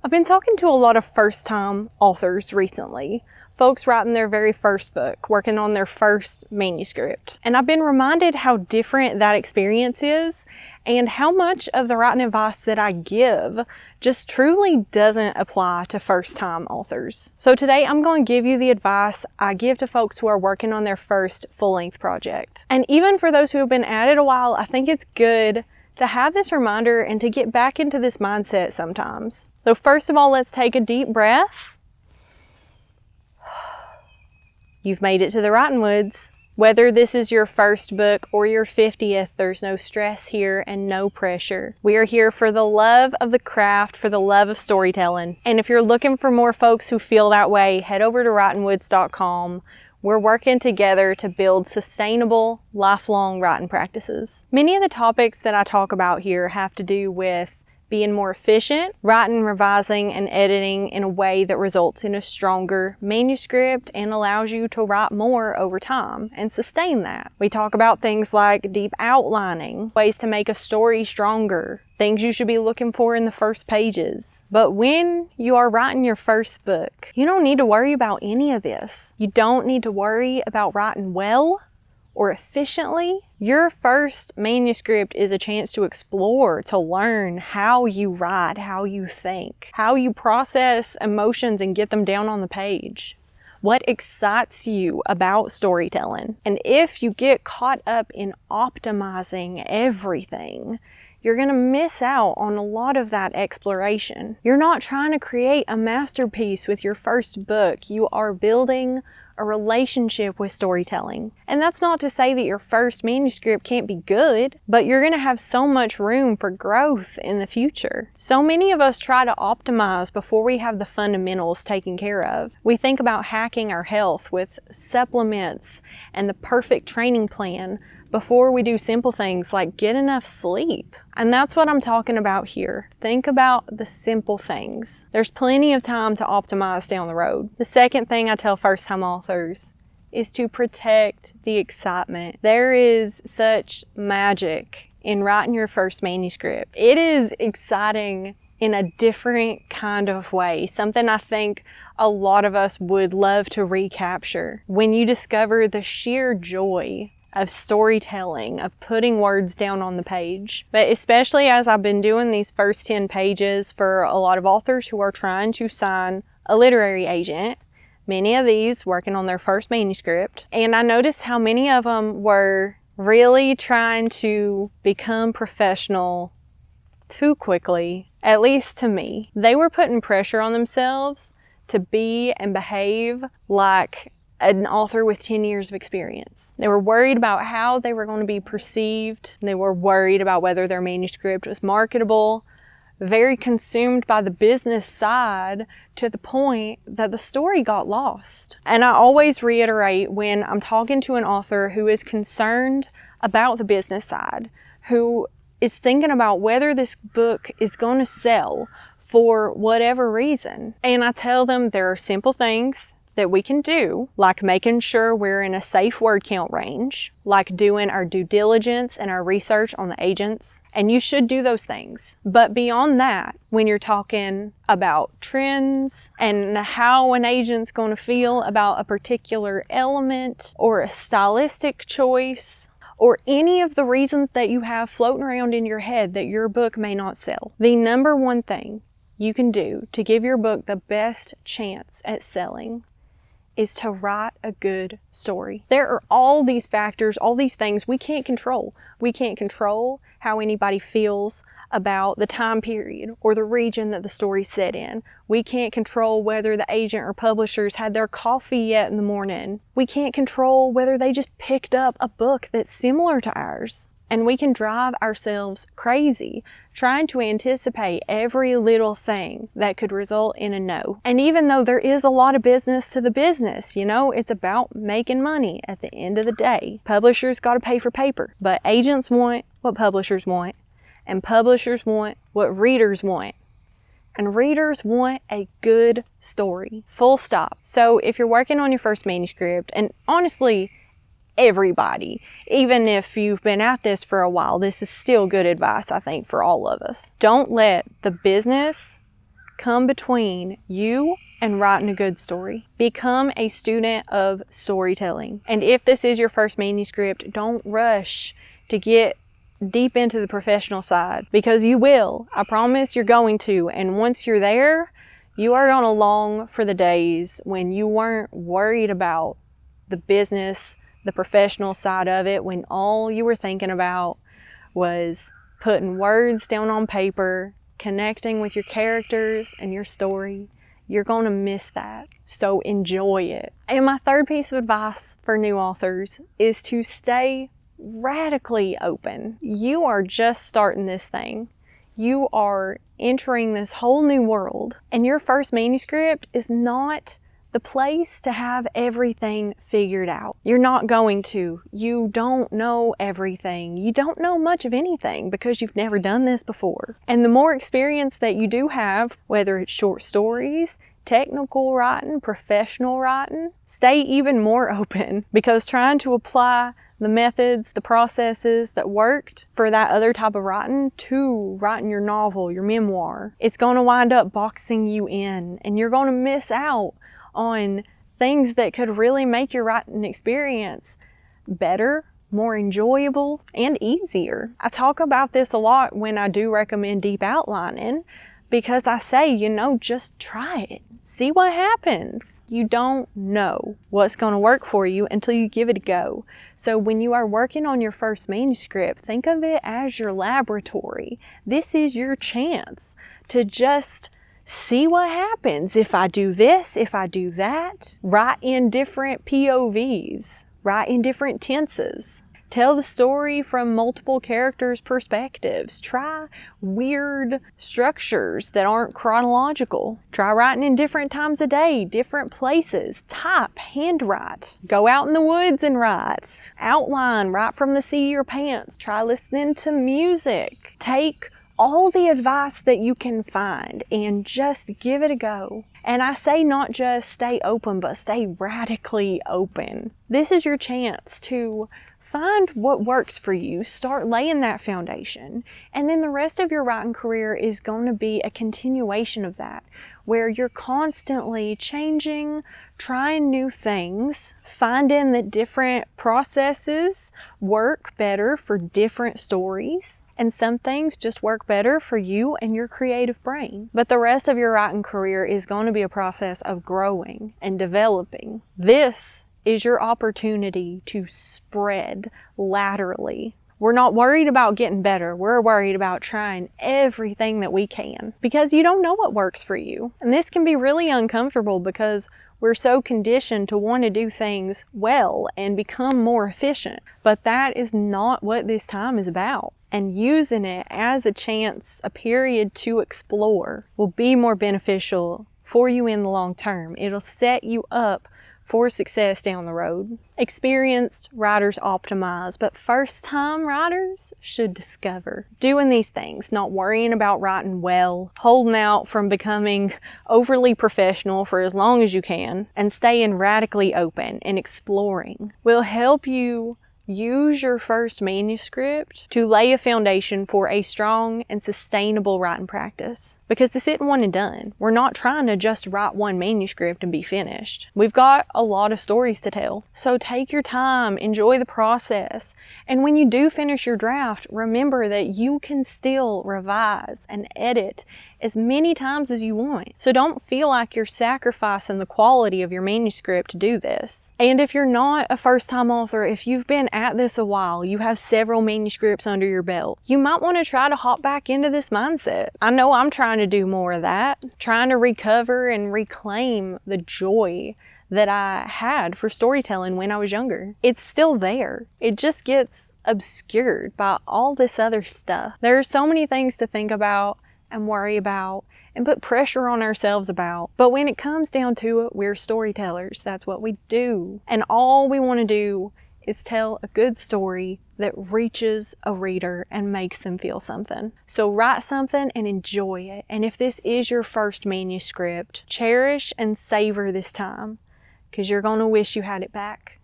I've been talking to a lot of first-time authors recently, folks writing their very first book, working on their first manuscript. And I've been reminded how different that experience is and how much of the writing advice that I give just truly doesn't apply to first-time authors. So today I'm going to give you the advice I give to folks who are working on their first full-length project. And even for those who have been at it a while, I think it's good to have this reminder and to get back into this mindset sometimes. So first of all, let's take a deep breath. You've made it to the writing woods. Whether this is your first book or your 50th, there's no stress here and no pressure. We are here for the love of the craft, for the love of storytelling. And if you're looking for more folks who feel that way, head over to writingwoods.com. We're working together to build sustainable, lifelong writing practices. Many of the topics that I talk about here have to do with being more efficient, writing, revising, and editing in a way that results in a stronger manuscript and allows you to write more over time and sustain that. We talk about things like deep outlining, ways to make a story stronger, things you should be looking for in the first pages. But when you are writing your first book, you don't need to worry about any of this. You don't need to worry about writing well or efficiently. Your first manuscript is a chance to explore, to learn how you write, how you think, how you process emotions and get them down on the page. What excites you about storytelling? And if you get caught up in optimizing everything, you're going to miss out on a lot of that exploration. You're not trying to create a masterpiece with your first book. You are building a relationship with storytelling. And that's not to say that your first manuscript can't be good, but you're going to have so much room for growth in the future. So many of us try to optimize before we have the fundamentals taken care of. We think about hacking our health with supplements and the perfect training plan before we do simple things like get enough sleep. And that's what I'm talking about here. Think about the simple things. There's plenty of time to optimize down the road. The second thing I tell first-time authors is to protect the excitement. There is such magic in writing your first manuscript. It is exciting in a different kind of way, something I think a lot of us would love to recapture. When you discover the sheer joy of storytelling, of putting words down on the page. But especially as I've been doing these first 10 pages for a lot of authors who are trying to sign a literary agent, many of these working on their first manuscript, and I noticed how many of them were really trying to become professional too quickly, at least to me. They were putting pressure on themselves to be and behave like an author with 10 years of experience. They were worried about how they were going to be perceived. They were worried about whether their manuscript was marketable, very consumed by the business side to the point that the story got lost. And I always reiterate when I'm talking to an author who is concerned about the business side, who is thinking about whether this book is going to sell for whatever reason. And I tell them there are simple things that we can do, like making sure we're in a safe word count range, like doing our due diligence and our research on the agents, and you should do those things. But beyond that, when you're talking about trends and how an agent's going to feel about a particular element or a stylistic choice, or any of the reasons that you have floating around in your head that your book may not sell, the number one thing you can do to give your book the best chance at selling is to write a good story. There are all these factors, all these things we can't control. We can't control how anybody feels about the time period or the region that the story's set in. We can't control whether the agent or publishers had their coffee yet in the morning. We can't control whether they just picked up a book that's similar to ours. And we can drive ourselves crazy trying to anticipate every little thing that could result in a no. And even though there is a lot of business to the business, you know, it's about making money at the end of the day. Publishers got to pay for paper, but agents want what publishers want, and publishers want what readers want. And readers want a good story, full stop. So if you're working on your first manuscript, and honestly, everybody, even if you've been at this for a while, this is still good advice, I think, for all of us. Don't let the business come between you and writing a good story. Become a student of storytelling. And if this is your first manuscript, don't rush to get deep into the professional side, because you will. I promise you're going to. And once you're there, you are going to long for the days when you weren't worried about the business, the professional side of it, when all you were thinking about was putting words down on paper, connecting with your characters and your story. You're going to miss that. So enjoy it. And my third piece of advice for new authors is to stay radically open. You are just starting this thing. You are entering this whole new world, and your first manuscript is not the place to have everything figured out. You're not going to. You don't know everything. You don't know much of anything because you've never done this before. And the more experience that you do have, whether it's short stories, technical writing, professional writing, stay even more open, because trying to apply the methods, the processes that worked for that other type of writing to writing your novel, your memoir, it's going to wind up boxing you in, and you're going to miss out on things that could really make your writing experience better, more enjoyable, and easier. I talk about this a lot when I do recommend deep outlining, because I say, just try it. See what happens. You don't know what's going to work for you until you give it a go. So when you are working on your first manuscript, think of it as your laboratory. This is your chance to just see what happens. If I do this, if I do that, write in different POVs, write in different tenses. Tell the story from multiple characters' perspectives. Try weird structures that aren't chronological. Try writing in different times of day, different places. Type, handwrite. Go out in the woods and write. Outline, write from the seat of your pants. Try listening to music. Take all the advice that you can find and just give it a go. And I say not just stay open, but stay radically open. This is your chance to find what works for you, start laying that foundation, and then the rest of your writing career is going to be a continuation of that, where you're constantly changing, trying new things, finding that different processes work better for different stories, and some things just work better for you and your creative brain. But the rest of your writing career is going to be a process of growing and developing. This is your opportunity to spread laterally. We're not worried about getting better. We're worried about trying everything that we can, because you don't know what works for you. And this can be really uncomfortable because we're so conditioned to want to do things well and become more efficient. But that is not what this time is about. And using it as a chance, a period to explore, will be more beneficial for you in the long term. It'll set you up for success down the road. Experienced writers optimize, but first-time writers should discover. Doing these things, not worrying about writing well, holding out from becoming overly professional for as long as you can, and staying radically open and exploring will help you use your first manuscript to lay a foundation for a strong and sustainable writing practice. Because this isn't one and done. We're not trying to just write one manuscript and be finished. We've got a lot of stories to tell. So take your time, enjoy the process, and when you do finish your draft, remember that you can still revise and edit as many times as you want. So don't feel like you're sacrificing the quality of your manuscript to do this. And if you're not a first-time author, if you've been at this a while, you have several manuscripts under your belt, you might want to try to hop back into this mindset. I know I'm trying to do more of that, trying to recover and reclaim the joy that I had for storytelling when I was younger. It's still there. It just gets obscured by all this other stuff. There are so many things to think about and worry about and put pressure on ourselves about. But when it comes down to it, we're storytellers. That's what we do. And all we want to do is tell a good story that reaches a reader and makes them feel something. So write something and enjoy it. And if this is your first manuscript, cherish and savor this time, because you're going to wish you had it back.